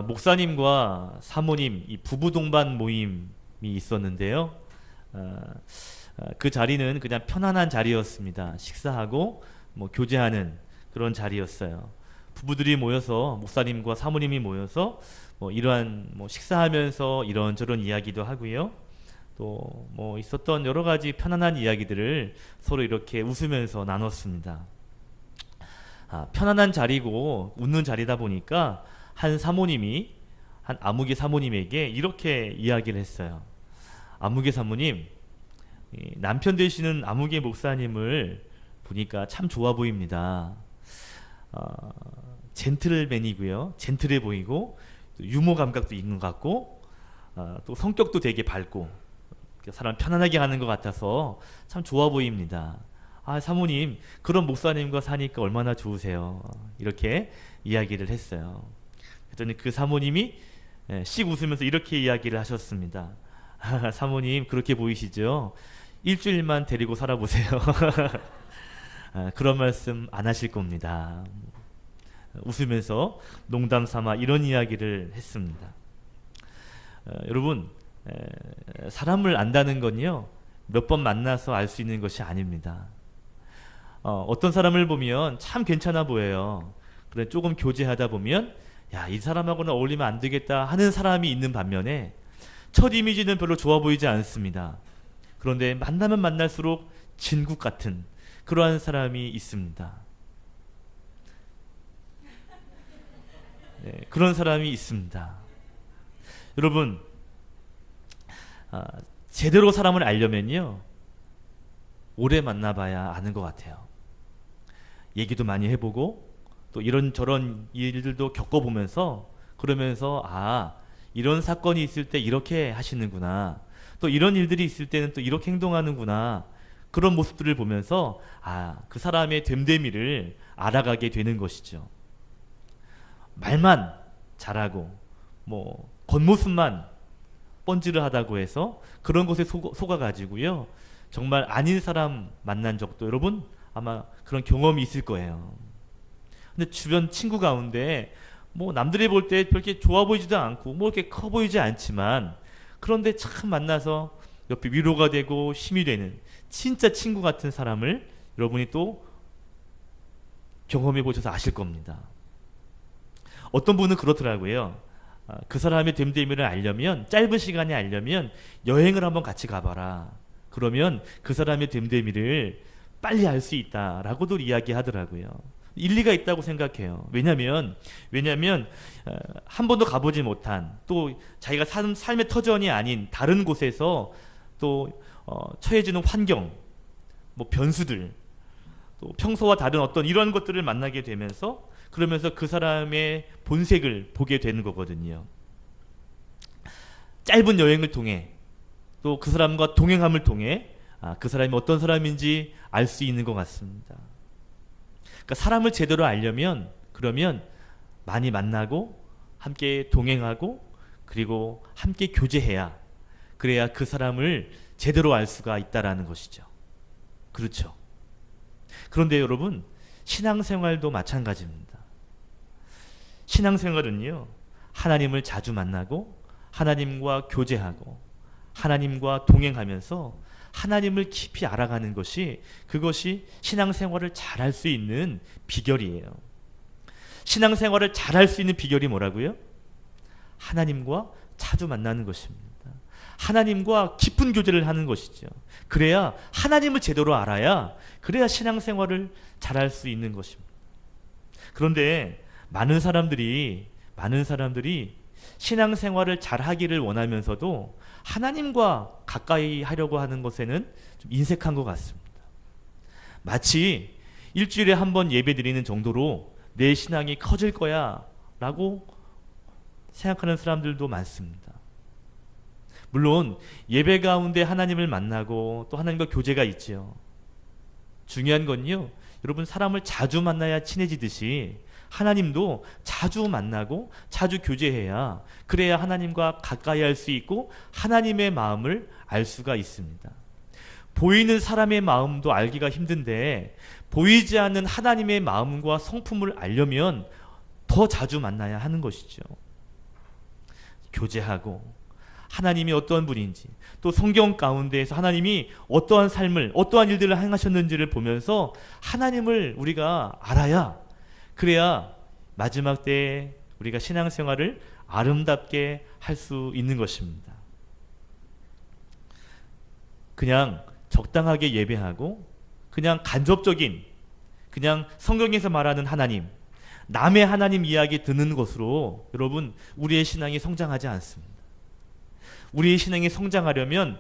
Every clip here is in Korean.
목사님과 사모님 이 부부 동반 모임이 있었는데요. 그 자리는 그냥 편안한 자리였습니다. 식사하고 뭐 교제하는 그런 자리였어요. 부부들이 모여서 목사님과 사모님이 모여서 뭐 이러한 뭐 식사하면서 이런저런 이야기도 하고요. 또 뭐 있었던 여러 가지 편안한 이야기들을 서로 이렇게 웃으면서 나눴습니다. 편안한 자리고 웃는 자리다 보니까 한 아무개 사모님에게 이렇게 이야기를 했어요. 아무개 사모님, 남편 되시는 아무개 목사님을 보니까 참 좋아 보입니다. 젠틀맨이고요. 젠틀해 보이고 유머 감각도 있는 것 같고 또 성격도 되게 밝고 사람 편안하게 하는 것 같아서 참 좋아 보입니다. 사모님, 그런 목사님과 사니까 얼마나 좋으세요. 이렇게 이야기를 했어요. 그랬더니 그 사모님이 씩 웃으면서 이렇게 이야기를 하셨습니다. 사모님, 그렇게 보이시죠? 일주일만 데리고 살아보세요. 그런 말씀 안 하실 겁니다. 웃으면서 농담 삼아 이런 이야기를 했습니다. 여러분, 사람을 안다는 건요, 몇 번 만나서 알 수 있는 것이 아닙니다. 어떤 사람을 보면 참 괜찮아 보여요. 그런데 조금 교제하다 보면 야, 이 사람하고는 어울리면 안 되겠다 하는 사람이 있는 반면에 첫 이미지는 별로 좋아 보이지 않습니다. 그런데 만나면 만날수록 진국 같은 그러한 사람이 있습니다. 그런 사람이 있습니다. 여러분, 제대로 사람을 알려면요, 오래 만나봐야 아는 것 같아요. 얘기도 많이 해보고 또 이런저런 일들도 겪어보면서 그러면서 이런 사건이 있을 때 이렇게 하시는구나, 또 이런 일들이 있을 때는 또 이렇게 행동하는구나, 그런 모습들을 보면서 그 사람의 됨됨이를 알아가게 되는 것이죠. 말만 잘하고 뭐 겉모습만 뻔질하다고 해서 그런 것에 속아가지고요, 정말 아닌 사람 만난 적도 여러분 아마 그런 경험이 있을 거예요. 근데 주변 친구 가운데 뭐 남들이 볼 때 그렇게 좋아 보이지도 않고 뭐 이렇게 커 보이지 않지만, 그런데 참 만나서 옆에 위로가 되고 힘이 되는 진짜 친구 같은 사람을 여러분이 또 경험해 보셔서 아실 겁니다. 어떤 분은 그렇더라고요. 그 사람의 됨됨이를 알려면, 짧은 시간에 알려면 여행을 한번 같이 가봐라. 그러면 그 사람의 됨됨이를 빨리 알 수 있다라고도 이야기하더라고요. 일리가 있다고 생각해요. 왜냐면 한 번도 가보지 못한, 또 자기가 사는 삶의 터전이 아닌 다른 곳에서 또 처해지는 환경, 뭐 변수들, 또 평소와 다른 어떤 이런 것들을 만나게 되면서, 그러면서 그 사람의 본색을 보게 되는 거거든요. 짧은 여행을 통해 또 그 사람과 동행함을 통해 그 사람이 어떤 사람인지 알 수 있는 것 같습니다. 그러니까 사람을 제대로 알려면, 그러면 많이 만나고 함께 동행하고 그리고 함께 교제해야, 그래야 그 사람을 제대로 알 수가 있다라는 것이죠. 그렇죠. 그런데 여러분, 신앙생활도 마찬가지입니다. 신앙생활은요, 하나님을 자주 만나고 하나님과 교제하고 하나님과 동행하면서 하나님을 깊이 알아가는 것이, 그것이 신앙생활을 잘할 수 있는 비결이에요. 신앙생활을 잘할 수 있는 비결이 뭐라고요? 하나님과 자주 만나는 것입니다. 하나님과 깊은 교제를 하는 것이죠. 그래야 하나님을 제대로 알아야, 그래야 신앙생활을 잘할 수 있는 것입니다. 그런데 많은 사람들이 신앙생활을 잘하기를 원하면서도 하나님과 가까이 하려고 하는 것에는 좀 인색한 것 같습니다. 마치 일주일에 한 번 예배 드리는 정도로 내 신앙이 커질 거야 라고 생각하는 사람들도 많습니다. 물론 예배 가운데 하나님을 만나고 또 하나님과 교제가 있죠. 중요한 건요, 여러분, 사람을 자주 만나야 친해지듯이 하나님도 자주 만나고 자주 교제해야, 그래야 하나님과 가까이 할 수 있고 하나님의 마음을 알 수가 있습니다. 보이는 사람의 마음도 알기가 힘든데 보이지 않는 하나님의 마음과 성품을 알려면 더 자주 만나야 하는 것이죠. 교제하고 하나님이 어떠한 분인지, 또 성경 가운데에서 하나님이 어떠한 삶을, 어떠한 일들을 행하셨는지를 보면서 하나님을 우리가 알아야, 그래야 마지막 때에 우리가 신앙생활을 아름답게 할 수 있는 것입니다. 그냥 적당하게 예배하고 그냥 간접적인, 그냥 성경에서 말하는 하나님, 남의 하나님 이야기 듣는 것으로 여러분 우리의 신앙이 성장하지 않습니다. 우리의 신앙이 성장하려면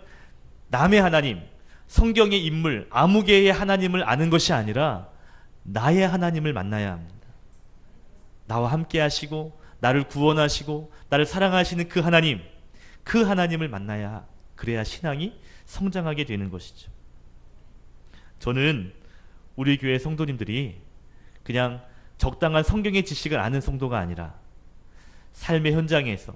남의 하나님, 성경의 인물, 아무개의 하나님을 아는 것이 아니라 나의 하나님을 만나야 합니다. 나와 함께 하시고 나를 구원하시고 나를 사랑하시는 그 하나님, 그 하나님을 만나야, 그래야 신앙이 성장하게 되는 것이죠. 저는 우리 교회 성도님들이 그냥 적당한 성경의 지식을 아는 성도가 아니라 삶의 현장에서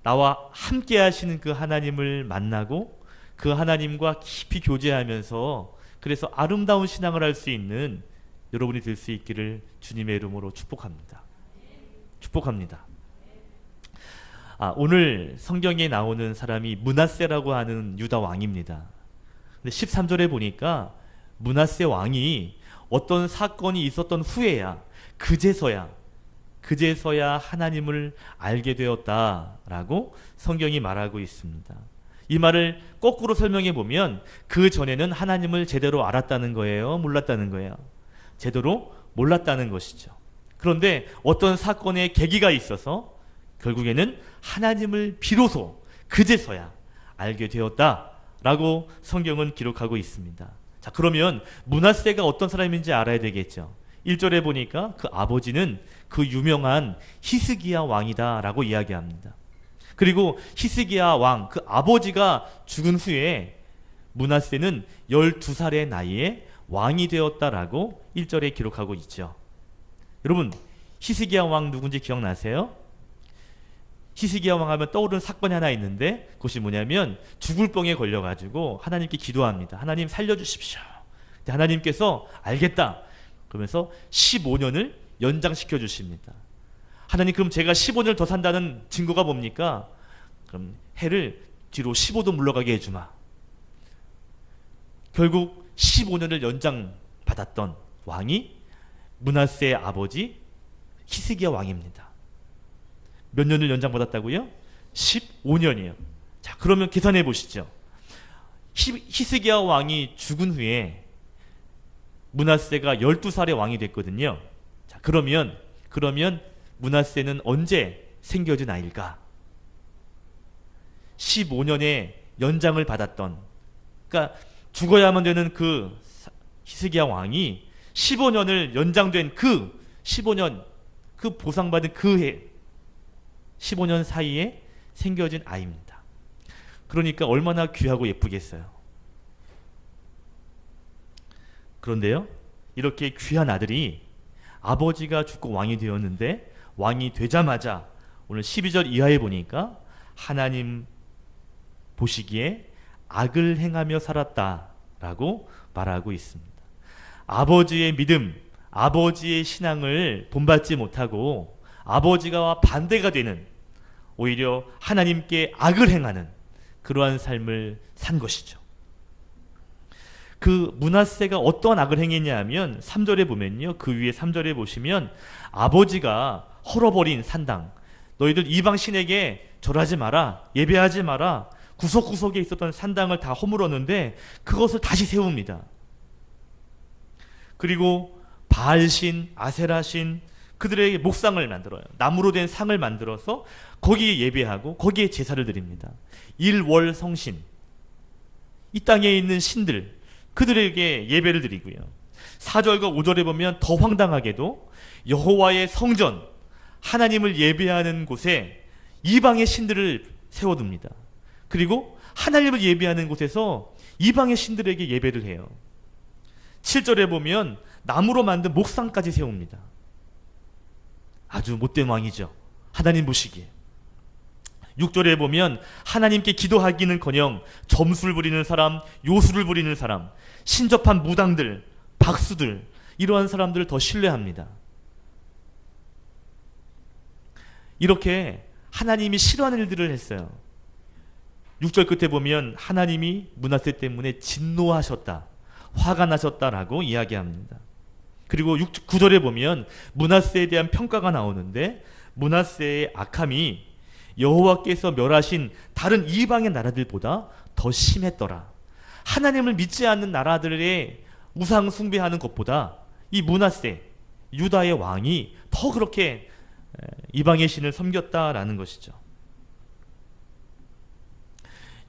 나와 함께 하시는 그 하나님을 만나고 그 하나님과 깊이 교제하면서 그래서 아름다운 신앙을 할 수 있는 여러분이 될 수 있기를 주님의 이름으로 축복합니다. 축복합니다. 오늘 성경에 나오는 사람이 므낫세라고 하는 유다 왕입니다. 근데 13절에 보니까 므낫세 왕이 어떤 사건이 있었던 후에야, 그제서야 하나님을 알게 되었다라고 성경이 말하고 있습니다. 이 말을 거꾸로 설명해 보면 그 전에는 하나님을 제대로 알았다는 거예요? 몰랐다는 거예요? 제대로 몰랐다는 것이죠. 그런데 어떤 사건의 계기가 있어서 결국에는 하나님을 비로소 그제서야 알게 되었다라고 성경은 기록하고 있습니다. 자, 그러면 므낫세가 어떤 사람인지 알아야 되겠죠. 1절에 보니까 그 아버지는 그 유명한 히스기야 왕이다라고 이야기합니다. 그리고 히스기야 왕, 그 아버지가 죽은 후에 므낫세는 12살의 나이에 왕이 되었다라고 1절에 기록하고 있죠. 여러분, 히스기야 왕 누군지 기억나세요? 히스기야 왕 하면 떠오르는 사건이 하나 있는데 그것이 뭐냐면 죽을 병에 걸려가지고 하나님께 기도합니다. 하나님 살려주십시오. 근데 하나님께서 알겠다 그러면서 15년을 연장시켜 주십니다. 하나님, 그럼 제가 15년을 더 산다는 증거가 뭡니까? 그럼 해를 뒤로 15도 물러가게 해주마. 결국 15년을 연장받았던 왕이 므낫세의 아버지 히스기야 왕입니다. 몇 년을 연장받았다고요? 15년이에요. 자, 그러면 계산해 보시죠. 히스기야 왕이 죽은 후에 므낫세가 12살의 왕이 됐거든요. 자, 그러면 므낫세는 언제 생겨진 아이일까? 15년의 연장을 받았던, 그러니까 죽어야만 되는 그 히스기야 왕이 15년을 연장된 그 15년, 그 보상받은 그 해 15년 사이에 생겨진 아이입니다. 그러니까 얼마나 귀하고 예쁘겠어요. 그런데요, 이렇게 귀한 아들이 아버지가 죽고 왕이 되었는데 왕이 되자마자 오늘 12절 이하에 보니까 하나님 보시기에 악을 행하며 살았다라고 말하고 있습니다. 아버지의 믿음, 아버지의 신앙을 본받지 못하고 아버지가 반대가 되는, 오히려 하나님께 악을 행하는 그러한 삶을 산 것이죠. 그 므낫세가 어떠한 악을 행했냐 하면 3절에 보면요, 그 위에 3절에 보시면 아버지가 헐어버린 산당, 너희들 이방 신에게 절하지 마라, 예배하지 마라, 구석구석에 있었던 산당을 다 허물었는데 그것을 다시 세웁니다. 그리고 바알신, 아세라신, 그들에게 목상을 만들어요. 나무로 된 상을 만들어서 거기에 예배하고 거기에 제사를 드립니다. 일월성신, 이 땅에 있는 신들, 그들에게 예배를 드리고요. 4절과 5절에 보면 더 황당하게도 여호와의 성전, 하나님을 예배하는 곳에 이방의 신들을 세워둡니다. 그리고 하나님을 예배하는 곳에서 이방의 신들에게 예배를 해요. 7절에 보면 나무로 만든 목상까지 세웁니다. 아주 못된 왕이죠, 하나님 보시기에. 6절에 보면 하나님께 기도하기는커녕 점술 부리는 사람, 요술을 부리는 사람, 신접한 무당들, 박수들, 이러한 사람들을 더 신뢰합니다. 이렇게 하나님이 싫어하는 일들을 했어요. 6절 끝에 보면 하나님이 므낫세 때문에 진노하셨다, 화가 나셨다라고 이야기합니다. 그리고 9절에 보면 므낫세에 대한 평가가 나오는데 므낫세의 악함이 여호와께서 멸하신 다른 이방의 나라들보다 더 심했더라. 하나님을 믿지 않는 나라들의 우상 숭배하는 것보다 이 므낫세, 유다의 왕이 더 그렇게 이방의 신을 섬겼다라는 것이죠.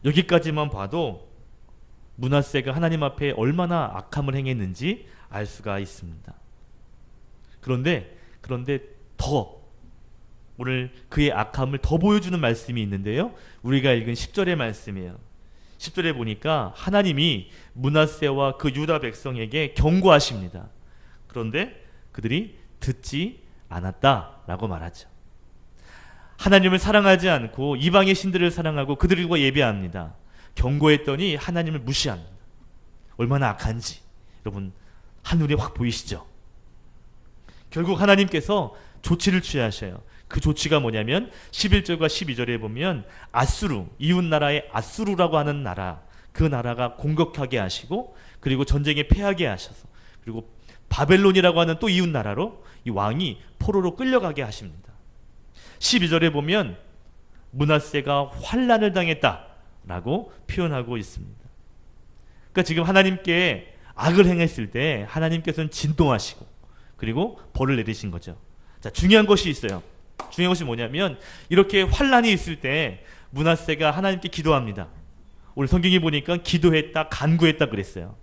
여기까지만 봐도 므낫세가 하나님 앞에 얼마나 악함을 행했는지 알 수가 있습니다. 그런데 더 오늘 그의 악함을 더 보여주는 말씀이 있는데요, 우리가 읽은 10절의 말씀이에요. 10절에 보니까 하나님이 므낫세와 그 유다 백성에게 경고하십니다. 그런데 그들이 듣지 않았다라고 말하죠. 하나님을 사랑하지 않고 이방의 신들을 사랑하고 그들과 예배합니다. 경고했더니 하나님을 무시합니다. 얼마나 악한지 여러분 한눈에 확 보이시죠? 결국 하나님께서 조치를 취하셔요. 그 조치가 뭐냐면 11절과 12절에 보면 아수르, 이웃나라의 아수르라고 하는 나라, 그 나라가 공격하게 하시고 그리고 전쟁에 패하게 하셔서, 그리고 바벨론이라고 하는 또 이웃나라로 이 왕이 포로로 끌려가게 하십니다. 12절에 보면 므낫세가 환난을 당했다라고 표현하고 있습니다. 그러니까 지금 하나님께 악을 행했을 때 하나님께서는 진동하시고 그리고 벌을 내리신 거죠. 자, 중요한 것이 있어요. 중요한 것이 뭐냐면 이렇게 환난이 있을 때 므낫세가 하나님께 기도합니다. 오늘 성경에 보니까 기도했다, 간구했다 그랬어요.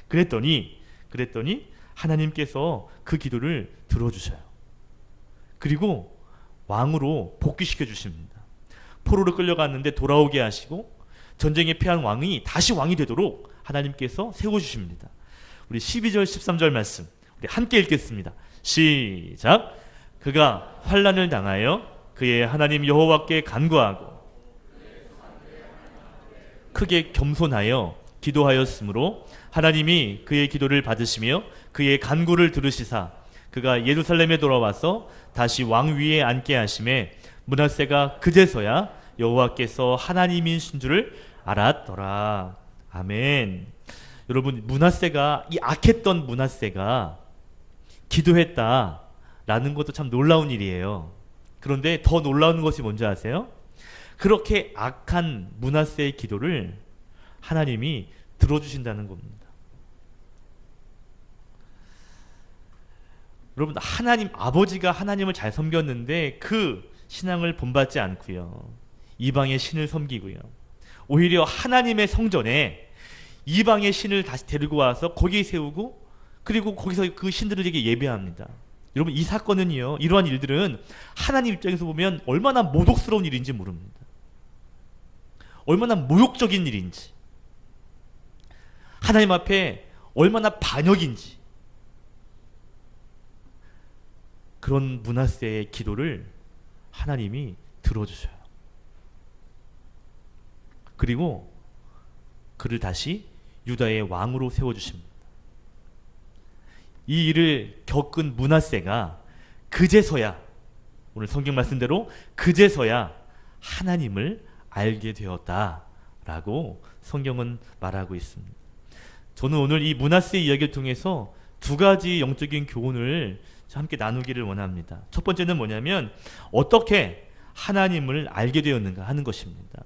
그랬더니 하나님께서 그 기도를 들어주셔요. 그리고 왕으로 복귀시켜 주십니다. 포로로 끌려갔는데 돌아오게 하시고 전쟁에 패한 왕이 다시 왕이 되도록 하나님께서 세워주십니다. 우리 12절 13절 말씀 우리 함께 읽겠습니다. 시작. 그가 환난을 당하여 그의 하나님 여호와께 간구하고 크게 겸손하여 기도하였으므로 하나님이 그의 기도를 받으시며 그의 간구를 들으시사 그가 예루살렘에 돌아와서 다시 왕 위에 앉게 하심에 므낫세가 그제서야 여호와께서 하나님이신 줄을 알았더라. 아멘. 여러분, 므낫세가, 이 악했던 므낫세가 기도했다라는 것도 참 놀라운 일이에요. 그런데 더 놀라운 것이 뭔지 아세요? 그렇게 악한 므낫세의 기도를 하나님이 들어주신다는 겁니다. 여러분, 하나님 아버지가 하나님을 잘 섬겼는데 그 신앙을 본받지 않고요, 이방의 신을 섬기고요, 오히려 하나님의 성전에 이방의 신을 다시 데리고 와서 거기에 세우고 그리고 거기서 그 신들에게 예배합니다. 여러분, 이 사건은요, 이러한 일들은 하나님 입장에서 보면 얼마나 모독스러운 일인지 모릅니다. 얼마나 모욕적인 일인지, 하나님 앞에 얼마나 반역인지, 그런 므낫세의 기도를 하나님이 들어주셔요. 그리고 그를 다시 유다의 왕으로 세워주십니다. 이 일을 겪은 므낫세가 그제서야, 오늘 성경 말씀대로 그제서야 하나님을 알게 되었다라고 성경은 말하고 있습니다. 저는 오늘 이 므낫세 이야기를 통해서 두 가지 영적인 교훈을 함께 나누기를 원합니다. 첫 번째는 뭐냐면 어떻게 하나님을 알게 되었는가 하는 것입니다.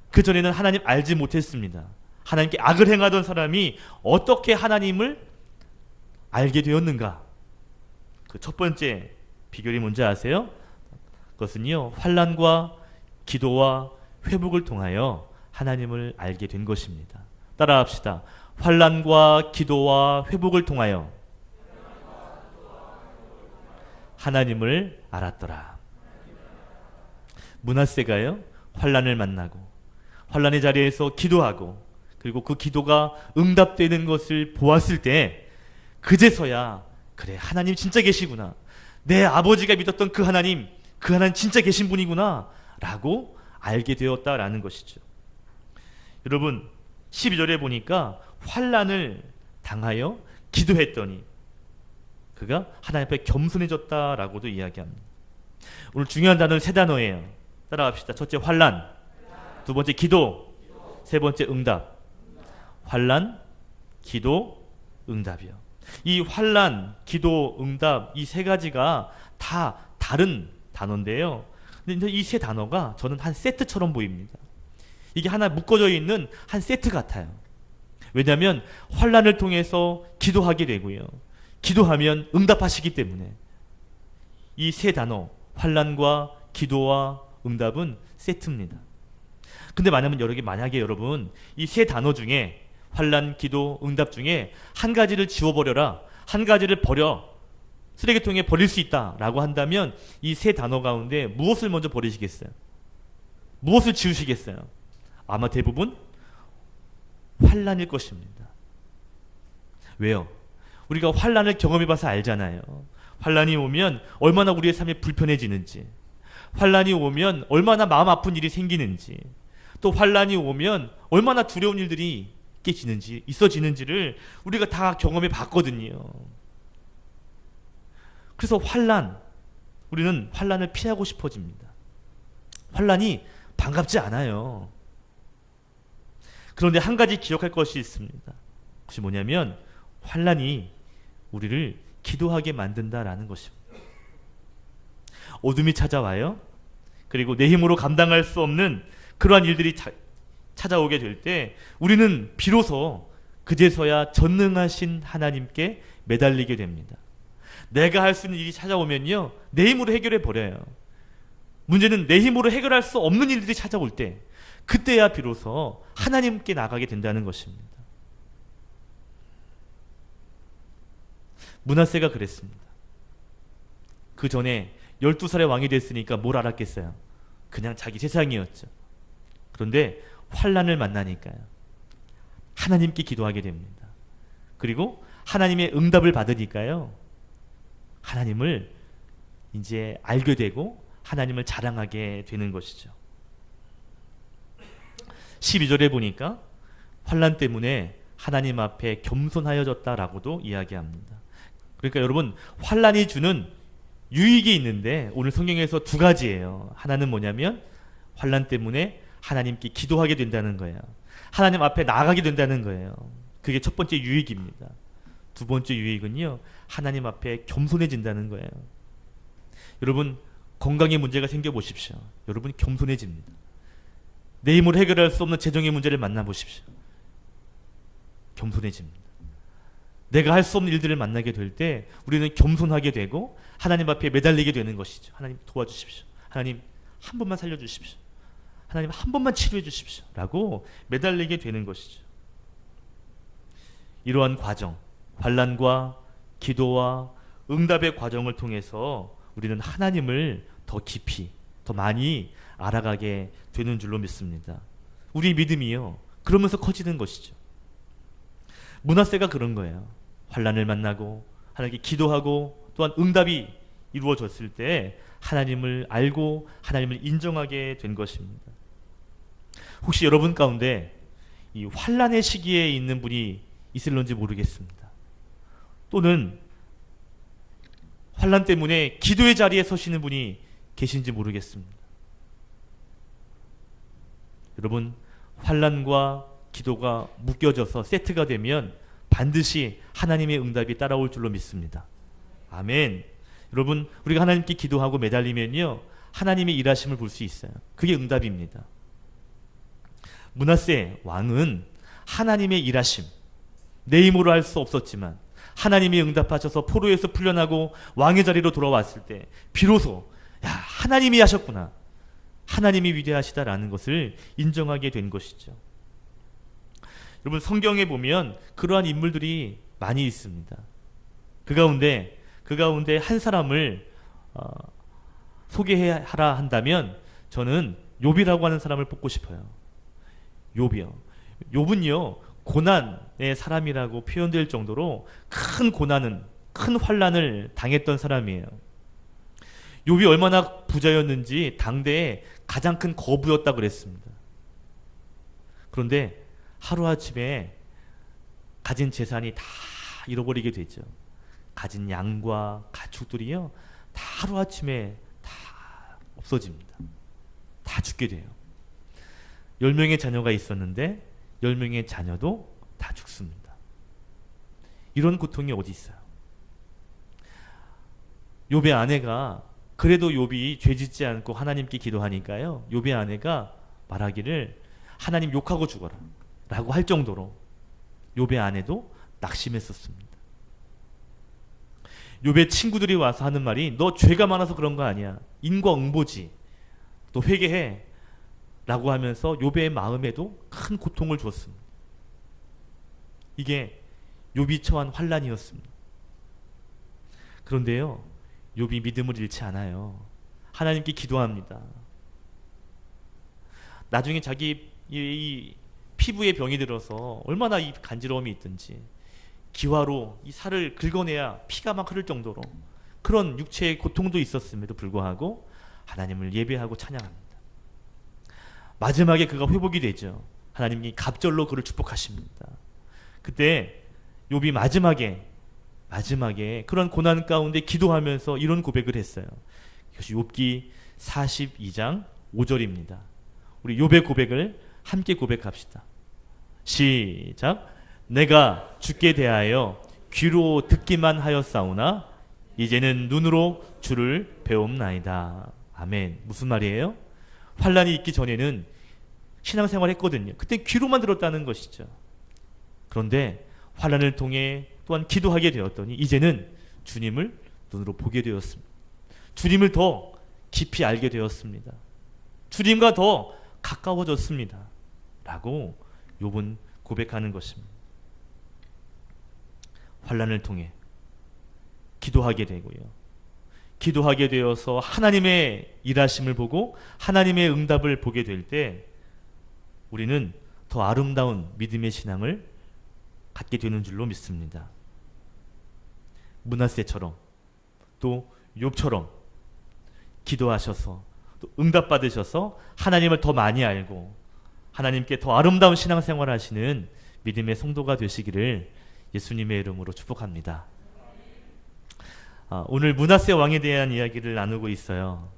그전에는 하나님 알지 못했습니다. 하나님께 악을 행하던 사람이 어떻게 하나님을 알게 되었는가? 그 첫 번째 비결이 뭔지 아세요? 그것은요, 환난과 기도와 회복을 통하여 하나님을 알게 된 것입니다. 따라합시다. 환난과 기도와 회복을 통하여 하나님을 알았더라. 므낫세가요, 환난을 만나고 환난의 자리에서 기도하고 그리고 그 기도가 응답되는 것을 보았을 때 그제서야, 그래, 하나님 진짜 계시구나, 내 아버지가 믿었던 그 하나님 진짜 계신 분이구나 라고 알게 되었다라는 것이죠. 여러분, 12절에 보니까 환난을 당하여 기도했더니 그가 하나님 앞에 겸손해졌다라고도 이야기합니다. 오늘 중요한 단어는 세 단어예요. 따라갑시다. 첫째 환난, 두 번째 기도, 세 번째 응답. 환난, 기도, 응답이요. 이 환난, 기도, 응답 이 세 가지가 다 다른 단어인데요. 근데 이 세 단어가 저는 한 세트처럼 보입니다. 이게 하나 묶어져 있는 한 세트 같아요. 왜냐하면 환난을 통해서 기도하게 되고요. 기도하면 응답하시기 때문에 이 세 단어, 환난과 기도와 응답은 세트입니다. 근데 만약에 여러분 이 세 단어 중에 환난, 기도, 응답 중에 한 가지를 지워버려라, 한 가지를 버려, 쓰레기통에 버릴 수 있다라고 한다면 이 세 단어 가운데 무엇을 먼저 버리시겠어요? 무엇을 지우시겠어요? 아마 대부분 환난일 것입니다. 왜요? 우리가 환난을 경험해봐서 알잖아요. 환난이 오면 얼마나 우리의 삶이 불편해지는지, 환난이 오면 얼마나 마음 아픈 일이 생기는지, 또 환난이 오면 얼마나 두려운 일들이 있어지는지를 우리가 다 경험해 봤거든요. 그래서 우리는 환난을 피하고 싶어집니다. 환난이 반갑지 않아요. 그런데 한 가지 기억할 것이 있습니다. 그것이 뭐냐면 환난이 우리를 기도하게 만든다라는 것입니다. 어둠이 찾아와요. 그리고 내 힘으로 감당할 수 없는 그러한 일들이 찾아오게 될 때 우리는 비로소 그제서야 전능하신 하나님께 매달리게 됩니다. 내가 할 수 있는 일이 찾아오면요, 내 힘으로 해결해 버려요. 문제는 내 힘으로 해결할 수 없는 일들이 찾아올 때, 그때야 비로소 하나님께 나가게 된다는 것입니다. 므낫세가 그랬습니다. 그 전에 12살의 왕이 됐으니까 뭘 알았겠어요? 그냥 자기 세상이었죠. 그런데 환난을 만나니까요, 하나님께 기도하게 됩니다. 그리고 하나님의 응답을 받으니까요, 하나님을 이제 알게 되고 하나님을 자랑하게 되는 것이죠. 12절에 보니까 환난 때문에 하나님 앞에 겸손하여졌다라고도 이야기합니다. 그러니까 여러분, 환난이 주는 유익이 있는데 오늘 성경에서 두 가지예요. 하나는 뭐냐면 환난 때문에 하나님께 기도하게 된다는 거예요. 하나님 앞에 나아가게 된다는 거예요. 그게 첫 번째 유익입니다. 두 번째 유익은요, 하나님 앞에 겸손해진다는 거예요. 여러분, 건강에 문제가 생겨보십시오. 여러분 겸손해집니다. 내 힘으로 해결할 수 없는 재정의 문제를 만나보십시오. 겸손해집니다. 내가 할 수 없는 일들을 만나게 될 때 우리는 겸손하게 되고 하나님 앞에 매달리게 되는 것이죠. 하나님 도와주십시오. 하나님 한 번만 살려주십시오. 하나님 한 번만 치료해 주십시오. 라고 매달리게 되는 것이죠. 이러한 과정, 환난과 기도와 응답의 과정을 통해서 우리는 하나님을 더 깊이, 더 많이 알아가게 되는 줄로 믿습니다. 우리 믿음이요, 그러면서 커지는 것이죠. 므낫세가 그런 거예요. 환난을 만나고 하나님께 기도하고 또한 응답이 이루어졌을 때 하나님을 알고 하나님을 인정하게 된 것입니다. 혹시 여러분 가운데 이 환난의 시기에 있는 분이 있을런지 모르겠습니다. 또는 환난 때문에 기도의 자리에 서시는 분이 계신지 모르겠습니다. 여러분, 환난과 기도가 묶여져서 세트가 되면 반드시 하나님의 응답이 따라올 줄로 믿습니다. 아멘. 여러분, 우리가 하나님께 기도하고 매달리면요, 하나님의 일하심을 볼 수 있어요. 그게 응답입니다. 므낫세 왕은 하나님의 일하심, 내 힘으로 할 수 없었지만 하나님이 응답하셔서 포로에서 풀려나고 왕의 자리로 돌아왔을 때 비로소 하나님이 하셨구나, 하나님이 위대하시다라는 것을 인정하게 된 것이죠. 여러분, 성경에 보면 그러한 인물들이 많이 있습니다. 그 가운데 한 사람을 소개하라 한다면 저는 욥이라고 하는 사람을 뽑고 싶어요. 욥이요. 욥은요, 고난의 사람이라고 표현될 정도로 큰 고난은, 큰 환난을 당했던 사람이에요. 욥이 얼마나 부자였는지 당대에 가장 큰 거부였다 그랬습니다. 그런데 하루아침에 가진 재산이 다 잃어버리게 되죠. 가진 양과 가축들이요, 다 하루아침에 다 없어집니다. 다 다 죽게 돼요. 10명의 자녀가 있었는데 10명의 자녀도 다 죽습니다. 이런 고통이 어디 있어요? 욥의 아내가, 그래도 욥이 죄짓지 않고 하나님께 기도하니까요, 욥의 아내가 말하기를 하나님 욕하고 죽어라 라고 할 정도로 욥의 아내도 낙심했었습니다. 욥의 친구들이 와서 하는 말이, 너 죄가 많아서 그런 거 아니야, 인과응보지, 너 회개해 라고 하면서 욥의 마음에도 큰 고통을 줬습니다. 이게 욥이 처한 환난이었습니다. 그런데요, 욥이 믿음을 잃지 않아요. 하나님께 기도합니다. 나중에 자기 이 피부에 병이 들어서 얼마나 이 간지러움이 있든지 기화로 이 살을 긁어내야 피가 막 흐를 정도로 그런 육체의 고통도 있었음에도 불구하고 하나님을 예배하고 찬양합니다. 마지막에 그가 회복이 되죠. 하나님이 갑절로 그를 축복하십니다. 그때 욥이 마지막에 그런 고난 가운데 기도하면서 이런 고백을 했어요. 이것이 욥기 42장 5절입니다. 우리 욥의 고백을 함께 고백합시다. 시작. 내가 주께 대하여 귀로 듣기만 하였사오나 이제는 눈으로 주를 배움나이다. 아멘. 무슨 말이에요? 환난이 있기 전에는 신앙생활 했거든요. 그때 귀로만 들었다는 것이죠. 그런데 환난을 통해 또한 기도하게 되었더니 이제는 주님을 눈으로 보게 되었습니다. 주님을 더 깊이 알게 되었습니다. 주님과 더 가까워졌습니다. 라고 욥은 고백하는 것입니다. 환난을 통해 기도하게 되고요. 기도하게 되어서 하나님의 일하심을 보고 하나님의 응답을 보게 될 때 우리는 더 아름다운 믿음의 신앙을 갖게 되는 줄로 믿습니다. 므낫세처럼 또 욥처럼 기도하셔서 또 응답받으셔서 하나님을 더 많이 알고 하나님께 더 아름다운 신앙생활 하시는 믿음의 성도가 되시기를 예수님의 이름으로 축복합니다. 오늘 므낫세 왕에 대한 이야기를 나누고 있어요.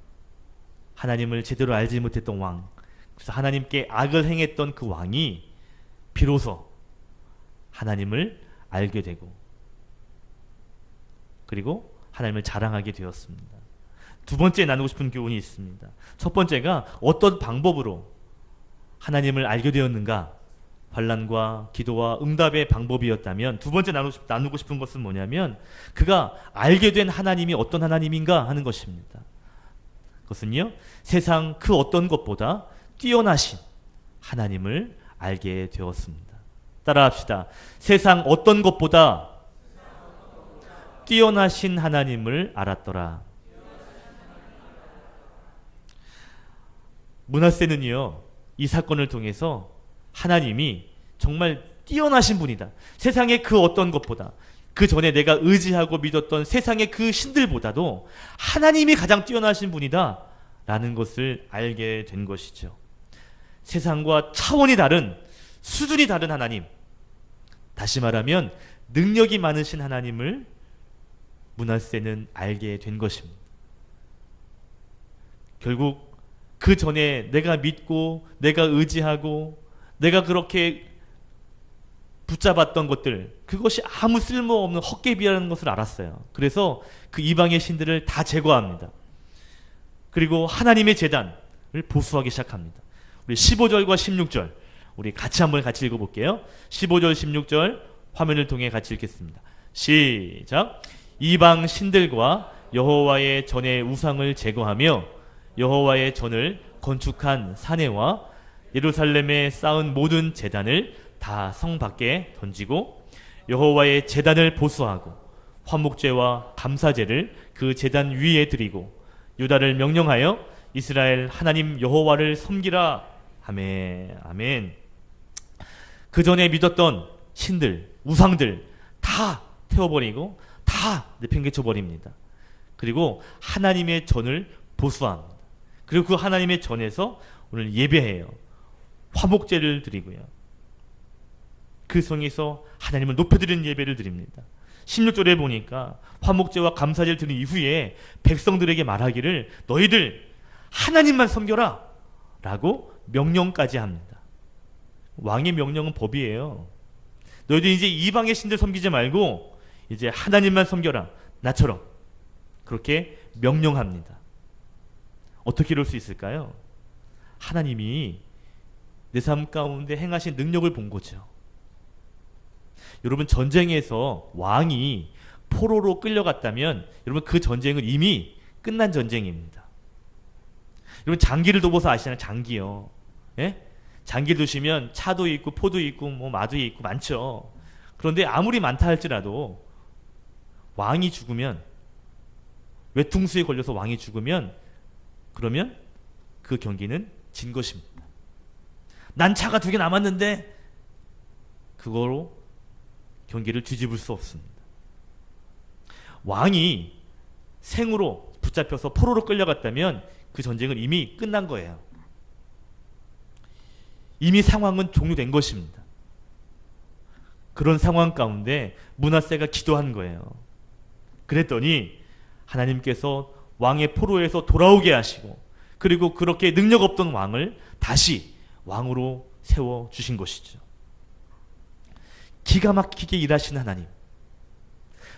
하나님을 제대로 알지 못했던 왕, 그래서 하나님께 악을 행했던 그 왕이 비로소 하나님을 알게 되고 그리고 하나님을 자랑하게 되었습니다. 두 번째 나누고 싶은 교훈이 있습니다. 첫 번째가 어떤 방법으로 하나님을 알게 되었는가? 환난과 기도와 응답의 방법이었다면, 두 번째 나누고 싶은 것은 뭐냐면 그가 알게 된 하나님이 어떤 하나님인가 하는 것입니다. 그것은요, 세상 그 어떤 것보다 뛰어나신 하나님을 알게 되었습니다. 따라합시다. 세상 어떤 것보다 뛰어나신 하나님을 알았더라. 므낫세는요, 이 사건을 통해서 하나님이 정말 뛰어나신 분이다. 세상의 그 어떤 것보다, 그 전에 내가 의지하고 믿었던 세상의 그 신들보다도 하나님이 가장 뛰어나신 분이다 라는 것을 알게 된 것이죠. 세상과 차원이 다른, 수준이 다른 하나님, 다시 말하면 능력이 많으신 하나님을 므낫세는 알게 된 것입니다. 결국 그 전에 내가 믿고 내가 의지하고 내가 그렇게 붙잡았던 것들, 그것이 아무 쓸모없는 헛개비라는 것을 알았어요. 그래서 그 이방의 신들을 다 제거합니다. 그리고 하나님의 제단을 보수하기 시작합니다. 우리 15절과 16절 우리 같이 읽어볼게요. 15절 16절 화면을 통해 같이 읽겠습니다. 시작. 이방 신들과 여호와의 전의 우상을 제거하며 여호와의 전을 건축한 사내와 예루살렘에 쌓은 모든 제단을 다 성 밖에 던지고 여호와의 제단을 보수하고 화목제와 감사제를 그 제단 위에 드리고 유다를 명령하여 이스라엘 하나님 여호와를 섬기라. 아멘. 아멘. 그 전에 믿었던 신들, 우상들 다 태워버리고 다 내팽개쳐버립니다. 그리고 하나님의 전을 보수합니다. 그리고 그 하나님의 전에서 오늘 예배해요. 화목제를 드리고요. 그 성에서 하나님을 높여드리는 예배를 드립니다. 16절에 보니까 화목제와 감사제를 드린 이후에 백성들에게 말하기를 너희들 하나님만 섬겨라 라고 명령까지 합니다. 왕의 명령은 법이에요. 너희들 이제 이방의 신들 섬기지 말고 이제 하나님만 섬겨라. 나처럼. 그렇게 명령합니다. 어떻게 이럴 수 있을까요? 하나님이 내 삶 가운데 행하신 능력을 본 거죠. 여러분, 전쟁에서 왕이 포로로 끌려갔다면 여러분 그 전쟁은 이미 끝난 전쟁입니다. 여러분, 장기를 둬보서 아시잖아요. 장기요. 예? 장기 두시면 차도 있고 포도 있고 뭐 마도 있고 많죠. 그런데 아무리 많다 할지라도 왕이 죽으면, 외퉁수에 걸려서 왕이 죽으면, 그러면 그 경기는 진 것입니다. 난 차가 2개 남았는데 그거로 경기를 뒤집을 수 없습니다. 왕이 생으로 붙잡혀서 포로로 끌려갔다면 그 전쟁은 이미 끝난 거예요. 이미 상황은 종료된 것입니다. 그런 상황 가운데 므낫세가 기도한 거예요. 그랬더니 하나님께서 왕의 포로에서 돌아오게 하시고, 그리고 그렇게 능력 없던 왕을 다시 왕으로 세워주신 것이죠. 기가 막히게 일하신 하나님,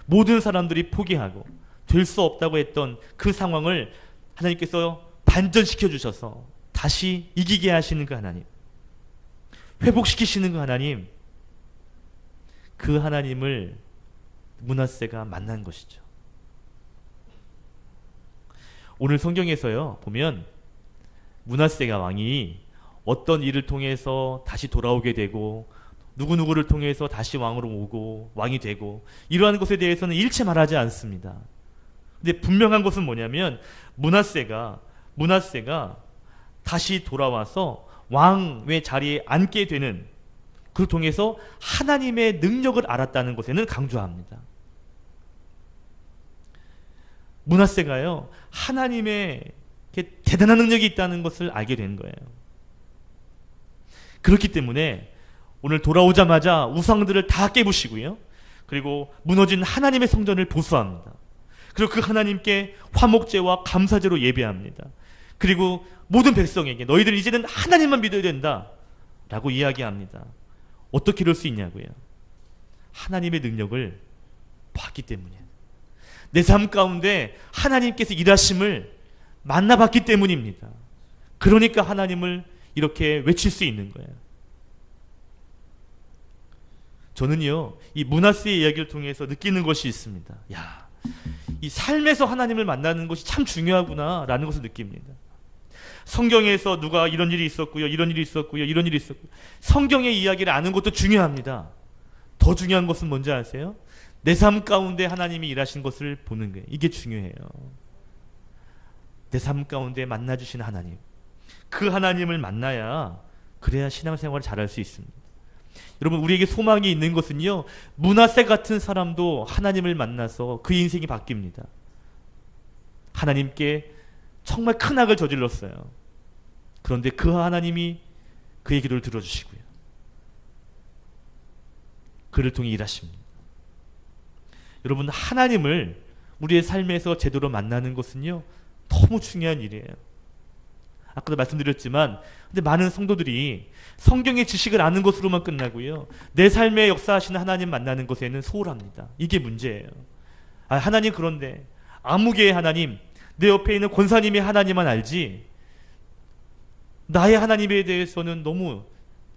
모든 사람들이 포기하고 될 수 없다고 했던 그 상황을 하나님께서 반전시켜 주셔서 다시 이기게 하시는 그 하나님, 회복시키시는 그 하나님, 그 하나님을 므낫세가 만난 것이죠. 오늘 성경에서요 보면 므낫세가 왕이 어떤 일을 통해서 다시 돌아오게 되고 누구누구를 통해서 다시 왕으로 오고 왕이 되고 이러한 것에 대해서는 일체 말하지 않습니다. 근데 분명한 것은 뭐냐면 므낫세가 다시 돌아와서 왕의 자리에 앉게 되는, 그를 통해서 하나님의 능력을 알았다는 것에는 강조합니다. 므낫세가요 하나님의 대단한 능력이 있다는 것을 알게 된 거예요. 그렇기 때문에 오늘 돌아오자마자 우상들을 다 깨부시고요, 그리고 무너진 하나님의 성전을 보수합니다. 그리고 그 하나님께 화목제와 감사제로 예배합니다. 그리고 모든 백성에게 너희들 이제는 하나님만 믿어야 된다 라고 이야기합니다. 어떻게 이럴 수 있냐고요? 하나님의 능력을 봤기 때문이에요. 내 삶 가운데 하나님께서 일하심을 만나봤기 때문입니다. 그러니까 하나님을 이렇게 외칠 수 있는 거예요. 저는요 이 므낫세의 이야기를 통해서 느끼는 것이 있습니다. 야, 이 삶에서 하나님을 만나는 것이 참 중요하구나 라는 것을 느낍니다. 성경에서 누가 이런 일이 있었고요, 이런 일이 있었고요, 이런 일이 있었고요, 성경의 이야기를 아는 것도 중요합니다. 더 중요한 것은 뭔지 아세요? 내 삶 가운데 하나님이 일하신 것을 보는 거예요. 이게 중요해요. 내 삶 가운데 만나주신 하나님, 그 하나님을 만나야, 그래야 신앙생활을 잘할 수 있습니다. 여러분, 우리에게 소망이 있는 것은요, 므낫세 같은 사람도 하나님을 만나서 그 인생이 바뀝니다. 하나님께 정말 큰 악을 저질렀어요. 그런데 그 하나님이 그의 기도를 들어주시고요, 그를 통해 일하십니다. 여러분, 하나님을 우리의 삶에서 제대로 만나는 것은요 너무 중요한 일이에요. 아까도 말씀드렸지만, 근데 많은 성도들이 성경의 지식을 아는 것으로만 끝나고요, 내 삶에 역사하시는 하나님 만나는 것에는 소홀합니다. 이게 문제예요. 하나님, 그런데 아무개의 하나님, 내 옆에 있는 권사님의 하나님만 알지 나의 하나님에 대해서는 너무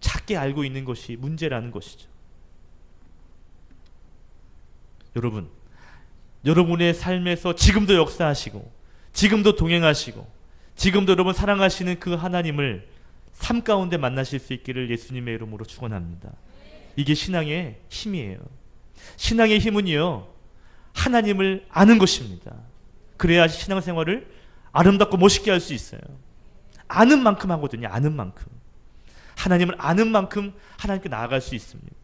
작게 알고 있는 것이 문제라는 것이죠. 여러분, 여러분의 삶에서 지금도 역사하시고 지금도 동행하시고 지금도 여러분 사랑하시는 그 하나님을 삶 가운데 만나실 수 있기를 예수님의 이름으로 축원합니다. 이게 신앙의 힘이에요. 신앙의 힘은요 하나님을 아는 것입니다. 그래야 신앙생활을 아름답고 멋있게 할 수 있어요. 아는 만큼 하거든요. 아는 만큼. 하나님을 아는 만큼 하나님께 나아갈 수 있습니다.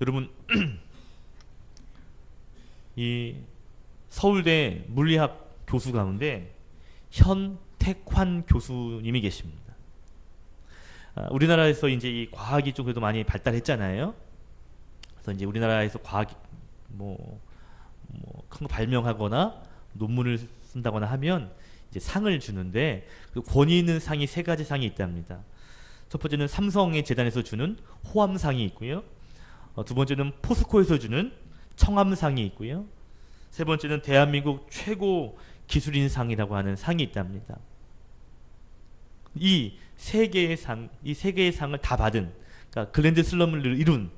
여러분, 이 서울대 물리학 교수 가운데 현택환 교수님이 계십니다. 우리나라에서 이제 이 과학이 좀 그래도 많이 발달했잖아요. 그래서 이제 우리나라에서 과학이 큰 거 발명하거나 논문을 쓴다거나 하면 이제 상을 주는데 그 권위 있는 상이 세 가지 상이 있답니다. 첫 번째는 삼성의 재단에서 주는 호암상이 있고요. 두 번째는 포스코에서 주는 청암상이 있고요. 세 번째는 대한민국 최고 기술인상이라고 하는 상이 있답니다. 이 세 개의 상을 다 받은, 그러니까 글랜드 슬럼을 이룬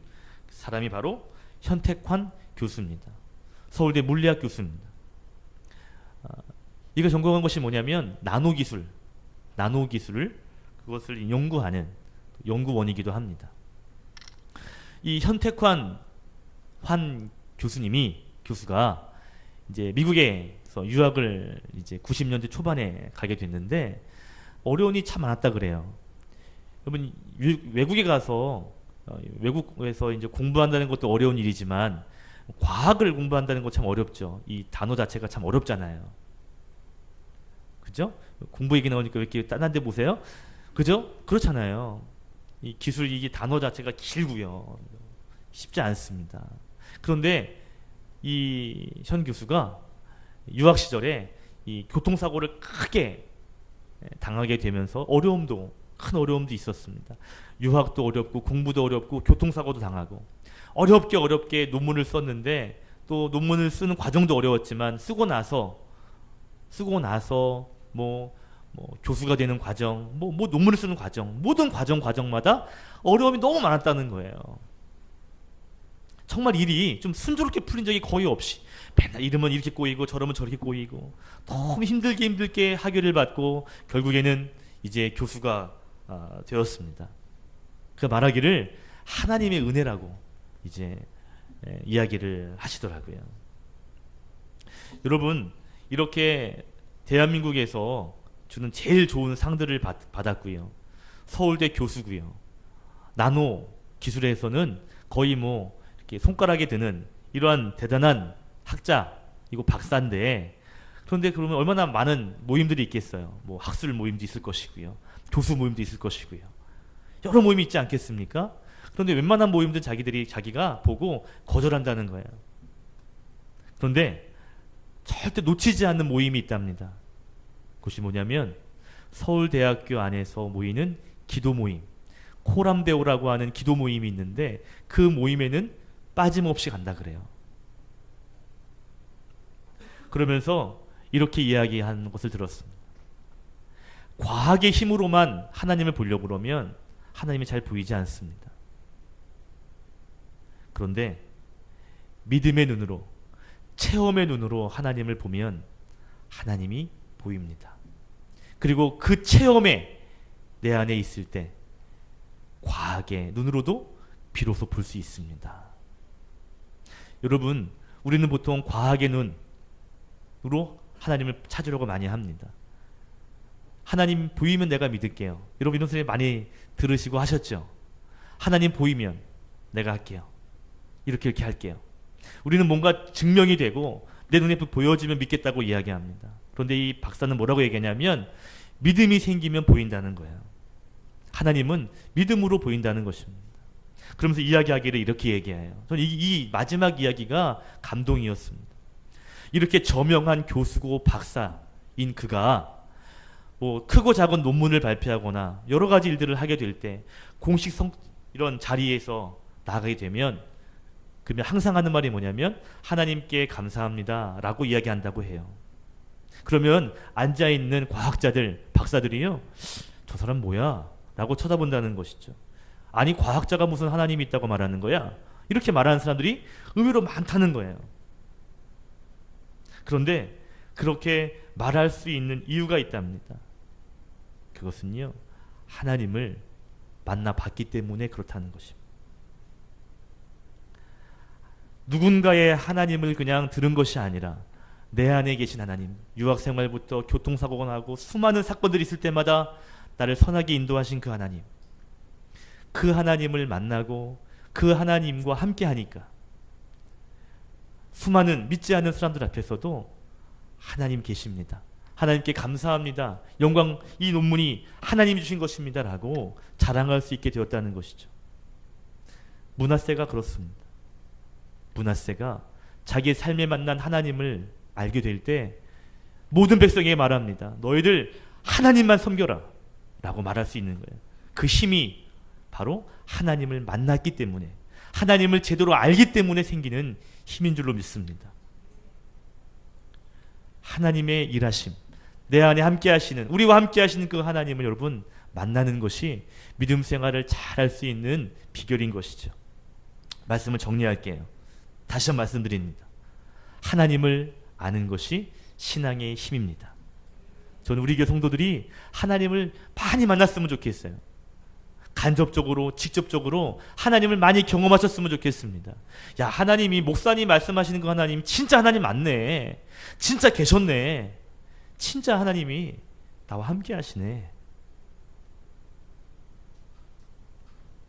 사람이 바로 현택환 교수입니다. 서울대 물리학 교수입니다. 이가 전공한 것이 뭐냐면 나노기술을 그것을 연구하는 연구원이기도 합니다. 이 현택환 교수가 이제 미국에서 유학을 이제 90년대 초반에 가게 됐는데 어려움이 참 많았다 그래요. 여러분 외국에 가서 외국에서 이제 공부한다는 것도 어려운 일이지만 과학을 공부한다는 거 참 어렵죠. 이 단어 자체가 참 어렵잖아요. 그죠? 공부 얘기 나오니까 왜 이렇게 딴 데 보세요? 그죠? 그렇잖아요. 이 기술 이게 단어 자체가 길고요. 쉽지 않습니다. 그런데 이 현 교수가 유학 시절에 이 교통사고를 크게 당하게 되면서 큰 어려움도 있었습니다. 유학도 어렵고 공부도 어렵고 교통사고도 당하고 어렵게 논문을 썼는데 또 논문을 쓰는 과정도 어려웠지만 쓰고 나서 뭐 교수가 되는 과정, 뭐 논문을 쓰는 과정, 모든 과정마다 어려움이 너무 많았다는 거예요. 정말 일이 좀 순조롭게 풀린 적이 거의 없이 맨날 이러면 이렇게 꼬이고 저러면 저렇게 꼬이고 너무 힘들게 학위를 받고 결국에는 이제 교수가 되었습니다. 그 말하기를 하나님의 은혜라고 이제 이야기를 하시더라고요. 여러분 이렇게 대한민국에서 주는 제일 좋은 상들을 받았고요. 서울대 교수고요. 나노 기술에서는 거의 뭐 이렇게 손가락에 드는 이러한 대단한 학자, 이거 박사인데 그런데 그러면 얼마나 많은 모임들이 있겠어요. 뭐 학술 모임도 있을 것이고요. 교수 모임도 있을 것이고요. 여러 모임이 있지 않겠습니까? 그런데 웬만한 모임들 자기가 보고 거절한다는 거예요. 그런데 절대 놓치지 않는 모임이 있답니다. 그것이 뭐냐면 서울대학교 안에서 모이는 기도 모임, 코람데오라고 하는 기도 모임이 있는데 그 모임에는 빠짐없이 간다 그래요. 그러면서 이렇게 이야기한 것을 들었습니다. 과학의 힘으로만 하나님을 보려고 그러면 하나님이 잘 보이지 않습니다. 그런데 믿음의 눈으로, 체험의 눈으로 하나님을 보면 하나님이 보입니다. 그리고 그 체험에 내 안에 있을 때 과학의 눈으로도 비로소 볼 수 있습니다. 여러분, 우리는 보통 과학의 눈으로 하나님을 찾으려고 많이 합니다. 하나님 보이면 내가 믿을게요. 여러분 이런 소리 많이 들으시고 하셨죠? 하나님 보이면 내가 할게요. 이렇게 할게요. 우리는 뭔가 증명이 되고 내 눈에 보여지면 믿겠다고 이야기합니다. 그런데 이 박사는 뭐라고 얘기하냐면 믿음이 생기면 보인다는 거예요. 하나님은 믿음으로 보인다는 것입니다. 그러면서 이야기하기를 이렇게 얘기해요. 저는 이 마지막 이야기가 감동이었습니다. 이렇게 저명한 교수고 박사인 그가 뭐 크고 작은 논문을 발표하거나 여러 가지 일들을 하게 될 때 공식 이런 자리에서 나가게 되면 그러면 항상 하는 말이 뭐냐면 하나님께 감사합니다 라고 이야기한다고 해요. 그러면 앉아있는 과학자들, 박사들이요, 저 사람 뭐야? 라고 쳐다본다는 것이죠. 아니 과학자가 무슨 하나님이 있다고 말하는 거야? 이렇게 말하는 사람들이 의외로 많다는 거예요. 그런데 그렇게 말할 수 있는 이유가 있답니다. 그것은요, 하나님을 만나봤기 때문에 그렇다는 것입니다. 누군가의 하나님을 그냥 들은 것이 아니라 내 안에 계신 하나님, 유학생활부터 교통사고가 나고 수많은 사건들이 있을 때마다 나를 선하게 인도하신 그 하나님, 그 하나님을 만나고 그 하나님과 함께 하니까 수많은 믿지 않는 사람들 앞에서도 하나님 계십니다, 하나님께 감사합니다, 영광, 이 논문이 하나님이 주신 것입니다 라고 자랑할 수 있게 되었다는 것이죠. 므낫세가 그렇습니다. 므낫세가 자기의 삶에 만난 하나님을 알게 될 때 모든 백성에게 말합니다. 너희들 하나님만 섬겨라 라고 말할 수 있는 거예요. 그 힘이 바로 하나님을 만났기 때문에, 하나님을 제대로 알기 때문에 생기는 힘인 줄로 믿습니다. 하나님의 일하심, 내 안에 함께 하시는, 우리와 함께 하시는 그 하나님을 여러분 만나는 것이 믿음 생활을 잘할 수 있는 비결인 것이죠. 말씀을 정리할게요. 다시 한번 말씀드립니다. 하나님을 아는 것이 신앙의 힘입니다. 저는 우리 교회 성도들이 하나님을 많이 만났으면 좋겠어요. 간접적으로, 직접적으로 하나님을 많이 경험하셨으면 좋겠습니다. 야, 하나님이, 목사님 말씀하시는 그 하나님 진짜 하나님 맞네, 진짜 계셨네, 진짜 하나님이 나와 함께 하시네.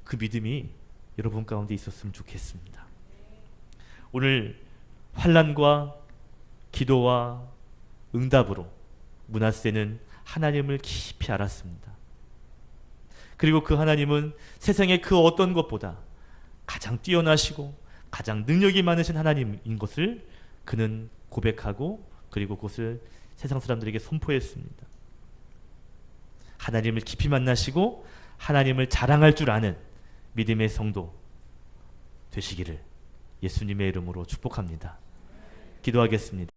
그 믿음이 여러분 가운데 있었으면 좋겠습니다. 오늘 환난과 기도와 응답으로 므낫세는 하나님을 깊이 알았습니다. 그리고 그 하나님은 세상의 그 어떤 것보다 가장 뛰어나시고 가장 능력이 많으신 하나님인 것을 그는 고백하고, 그리고 그것을 세상 사람들에게 선포했습니다. 하나님을 깊이 만나시고 하나님을 자랑할 줄 아는 믿음의 성도 되시기를 예수님의 이름으로 축복합니다. 기도하겠습니다.